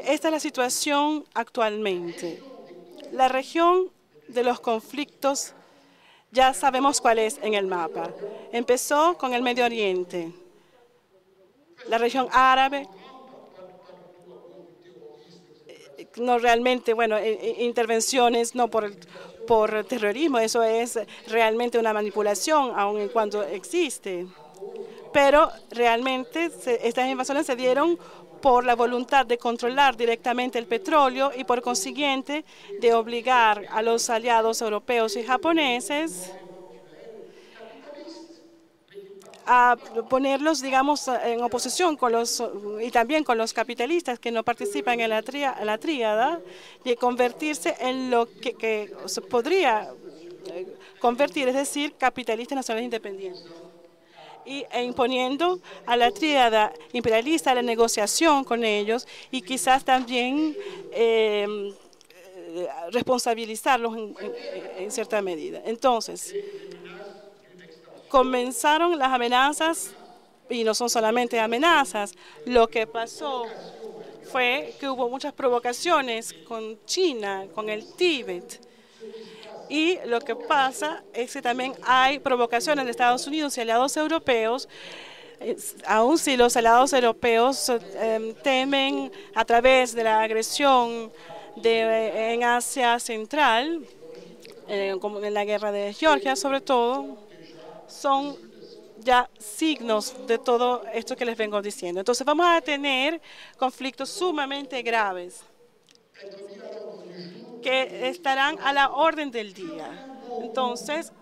esta es la situación actualmente. La región de los conflictos ya sabemos cuál es en el mapa. Empezó con el Medio Oriente, la región árabe, no realmente, bueno, intervenciones no por terrorismo, eso es realmente una manipulación, aun en cuanto existe. Pero realmente estas invasiones se dieron por la voluntad de controlar directamente el petróleo y por consiguiente de obligar a los aliados europeos y japoneses a ponerlos, digamos, en oposición con y también con los capitalistas que no participan en la tríada y convertirse en lo que se podría convertir, es decir, capitalistas nacionales independientes. E imponiendo a la tríada imperialista la negociación con ellos y quizás también responsabilizarlos en cierta medida. Entonces, comenzaron las amenazas, y no son solamente amenazas. Lo que pasó fue que hubo muchas provocaciones con China, con el Tíbet. Y lo que pasa es que también hay provocaciones de Estados Unidos y aliados europeos, aun si los aliados europeos temen a través de la agresión en Asia Central, como en la guerra de Georgia sobre todo, son ya signos de todo esto que les vengo diciendo. Entonces vamos a tener conflictos sumamente graves que estarán a la orden del día. Entonces,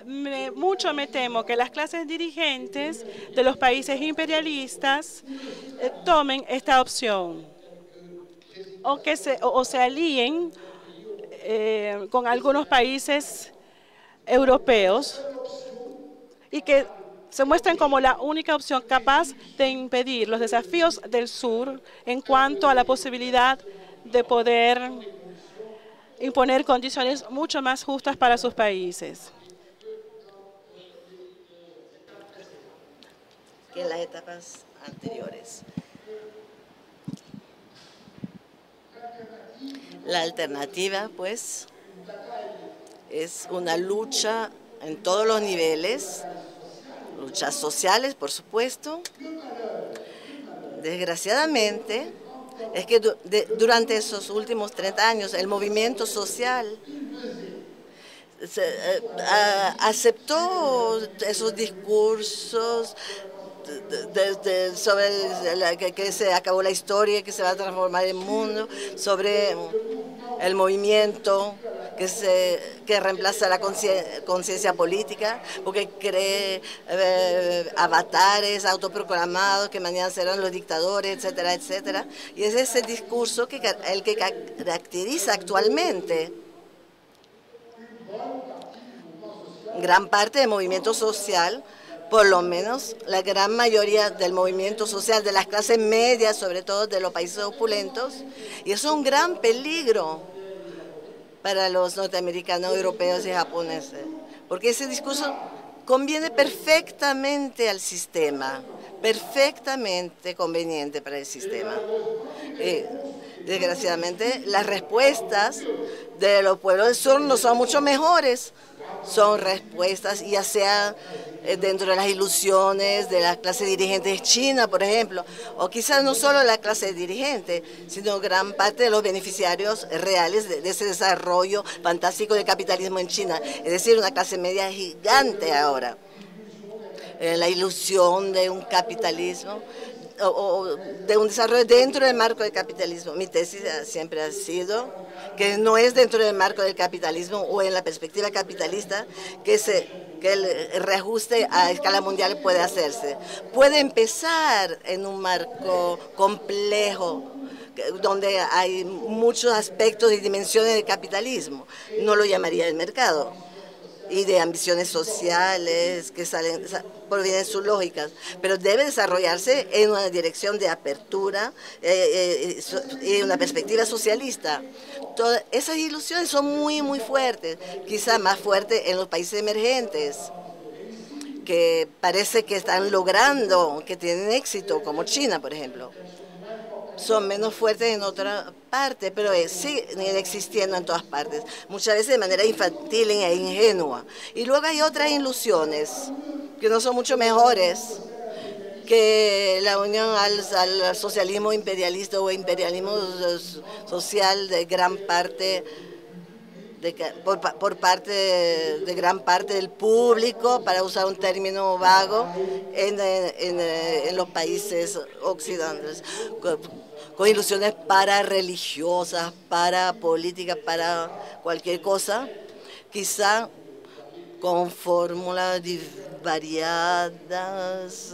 mucho me temo que las clases dirigentes de los países imperialistas tomen esta opción o se alíen con algunos países europeos y que se muestran como la única opción capaz de impedir los desafíos del sur en cuanto a la posibilidad de poder imponer condiciones mucho más justas para sus países. Que en las etapas anteriores. La alternativa, pues, es una lucha en todos los niveles, luchas sociales, por supuesto. Desgraciadamente, es que durante esos últimos 30 años el movimiento social aceptó esos discursos sobre que se acabó la historia, que se va a transformar el mundo, sobre el movimiento que reemplaza la conciencia política, porque cree avatares autoproclamados que mañana serán los dictadores, etcétera, etcétera. Y es ese discurso el que caracteriza actualmente gran parte del movimiento social, por lo menos la gran mayoría del movimiento social de las clases medias, sobre todo de los países opulentos, y eso es un gran peligro para los norteamericanos, europeos y japoneses, porque ese discurso conviene perfectamente al sistema, perfectamente conveniente para el sistema. Desgraciadamente, las respuestas de los pueblos del sur no son mucho mejores. Son respuestas, ya sea dentro de las ilusiones de la clase dirigente de China, por ejemplo, o quizás no solo la clase dirigente, sino gran parte de los beneficiarios reales de ese desarrollo fantástico del capitalismo en China, es decir, una clase media gigante ahora. La ilusión de un capitalismo o de un desarrollo dentro del marco del capitalismo. Mi tesis siempre ha sido que no es dentro del marco del capitalismo o en la perspectiva capitalista que el reajuste a escala mundial puede hacerse. Puede empezar en un marco complejo, donde hay muchos aspectos y dimensiones del capitalismo. No lo llamaría el mercado. Y de ambiciones sociales que provienen de sus lógicas, pero debe desarrollarse en una dirección de apertura y una perspectiva socialista. Todas esas ilusiones son muy, muy fuertes, quizá más fuertes en los países emergentes, que parece que están logrando, que tienen éxito, como China, por ejemplo. son menos fuertes en otra parte, pero siguen existiendo en todas partes, muchas veces de manera infantil e ingenua. Y luego hay otras ilusiones que no son mucho mejores que la unión al socialismo imperialista o imperialismo social de gran parte por parte de gran parte del público, para usar un término vago, en los países occidentales, con ilusiones para religiosas, para políticas, para cualquier cosa, quizá con fórmulas variadas.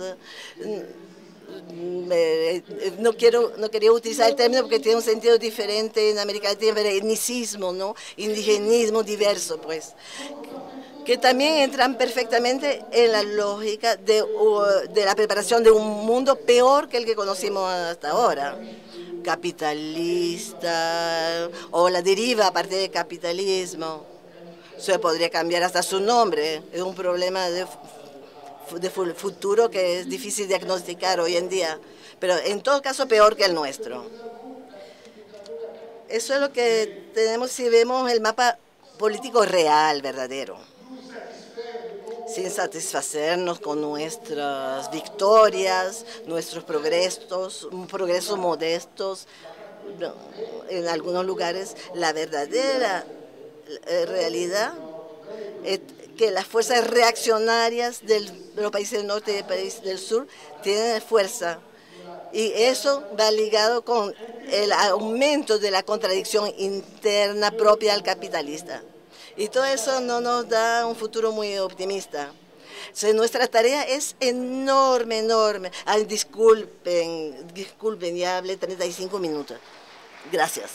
No quería utilizar el término porque tiene un sentido diferente en América Latina, pero etnicismo, ¿no? Indigenismo diverso, pues, que también entran perfectamente en la lógica de la preparación de un mundo peor que el que conocimos hasta ahora, capitalista, o la deriva a partir del capitalismo. Se podría cambiar hasta su nombre, es un problema de futuro que es difícil diagnosticar hoy en día, pero en todo caso peor que el nuestro. Eso es lo que tenemos si vemos el mapa político real, verdadero, sin satisfacernos con nuestras victorias, nuestros progresos modestos. En algunos lugares la verdadera realidad es que las fuerzas reaccionarias de los países del norte y del país del sur tienen fuerza. Y eso va ligado con el aumento de la contradicción interna propia al capitalista. Y todo eso no nos da un futuro muy optimista. Entonces, nuestra tarea es enorme, enorme. Ay, disculpen, ya hablé 35 minutos. Gracias.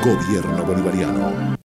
Gobierno Bolivariano.